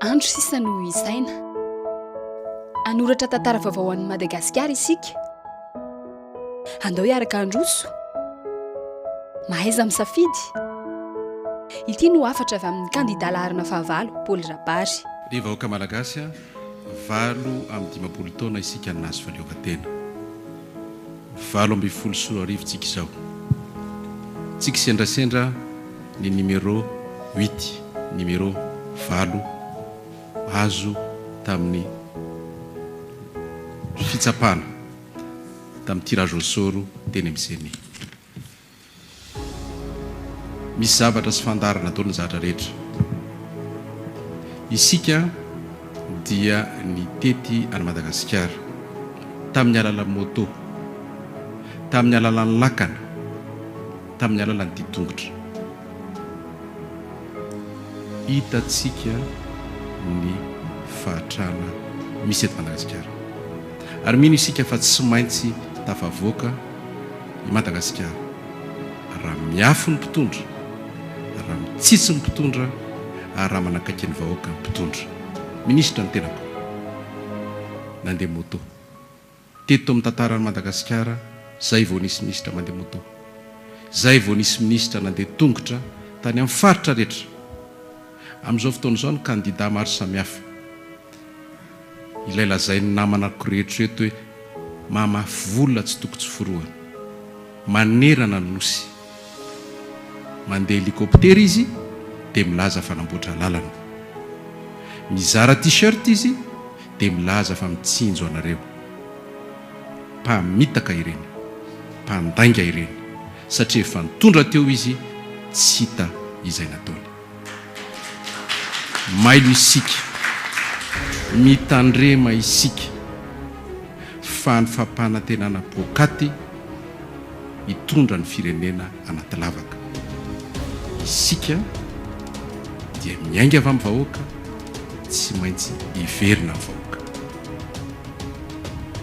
andro sisa no isaina anoratra tantara vaovao an'i Madagasikara isika. Andao hiaraka androso mahaiza misafidy ity no afatra avy amin'ny kandida laharana fahavalo Paul Rabary. Ny vahoaka malagasy valo amin'ny 10 taona isika nazo faleoka tena 7 tsika izao tsika sendrasendra ny numéro 8 numéro 7 azo tamin'ny fitsapana tamin'ny tirage au sort teny amin'izany misy zavatra sy fandarana ataony zavatra rehetra. Isika dia ny tety any Madagasikara tamin'ny alalan'ny moto, tamin'ny alalan'ny lakana, tamin'ny alalan'ny ditongotra. Hitatsika ny fahatrana misy eto Madagasikara. Ary mino isika fa tsy maintsy tafavoaka i Madagasikara raha miafy ny mpitondra, raha mitsitsy ny mpitondra, ary raha manakaiky ny vahoaka ny mpitondra. Minisitra ny tenako nandeha moto teto amin'ny tantaran'i Madagasikara, zay vao nisy minisitra mandeha moto, zay vao nisy minisitra nandeha tongotra tany amin'ny faritra rehetra. Amin'izao fotoana izao ny kandida maro samihafa ilay lazainy namanako rehetra eto hoe mamafy volona tsy toko tsy forohana, manerana ny nosy, mandeha helikoptera izy dia milaza fanamboatra lalana, mizara t-shirt izy dia milaza fa mitsinjo anareo, mpamitaka ireny, mpandainga ireny, satria efa nitondra teo izy tsy hita izay nataony. Mailo isika, mitandrema isika fa ny fampanantenana pokaty hitondra ny firenena anaty lavaka. Isika dia miainga avy amin'ny vahoaka, tsy maintsy hiverina amin'ny vahoaka.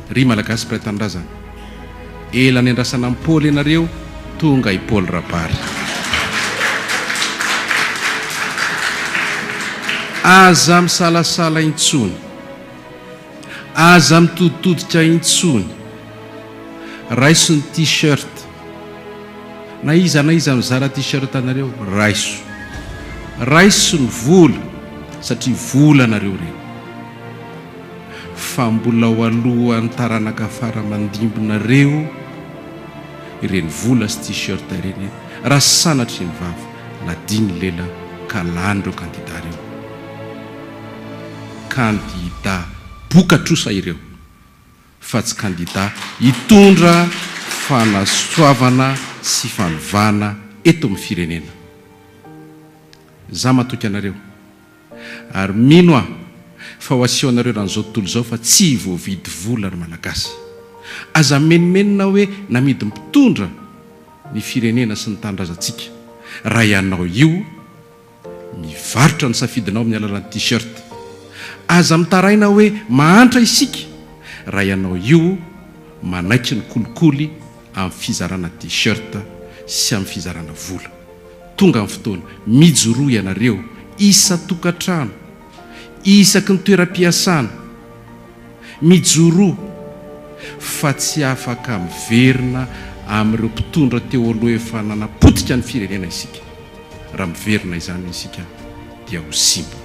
Ry malagasy mpiray tanindrazana, ela ny andrasana amin'ny Paul ianareo, tonga i Paul Rabary. Aza misalasala intsony, aza mitoditoditra intsony, raiso ny t-shirt, na iza mizara t-shirt anareo, raiso ny vola, satria vola anareo reny. Fa mbola ho alohan'ny taranaka fara mandimbonareo ireny vola sy t-shirt ireny, raha sanatry ny vava na diny lela ka landro kandida reo. Kandida bokatrosa ireo, fa tsy kandida hitondra fanasoavana sy fanovana eto amin'ny firenena. Za matoky anareo ary mino aho fa ho aseho anareo ran'izao tontolo izao fa tsy voavidy vola ny malagasy. Aza menimenina hoe namidy mpitondra ny firenena sy ny tandrazantsika. Raha ianao io mivarotra ny safidinao amin'ny alalan'ny t-shirt, aza mitaraina hoe mahantra isika. Raha ianao io manaiky ny kolikoly amin'ny fizarana t-shirt sy amin'ny fizarana vola. Tonga amin'ny fotoana mijoroa ianareo isa tokantrano, isaky ny toeram-piasana, mijoroa fa tsy afaka miverina amin'ireo mpitondra teo aloha efa nanapotika ny firenena isika. Raha miverina izany isika dia ho simba.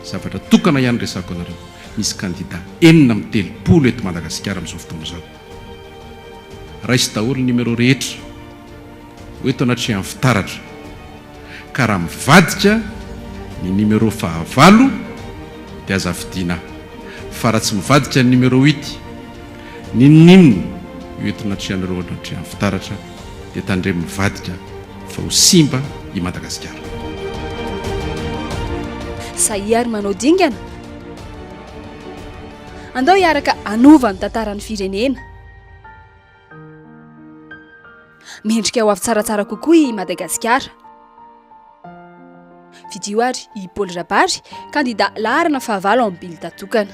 Zavatra tokana ihany resako anareo, misy kandida 9 eto Madagasikara amin'izao fotoana izao. Raisy daholo numéro rehetra hoeto anatrehan'ny fitaratra, ka raha mivadika ny numéro 9 dia aza fidina. Fa raha tsy mivadika ny numéro 8 ninonino hoeto anatrehan'ireo anatrehan'ny fitaratra dia tandre mivadika fa ho simba i Madagasikara. Sahiary manao dingana, andao hiaraka anova ny tantaran'ny firenena. Mendrika ho avy tsaratsara kokoa i Madagasikara. Vidio ary i Paul Rabary, kandida laharana fahavalo amin'ny bilida tokana.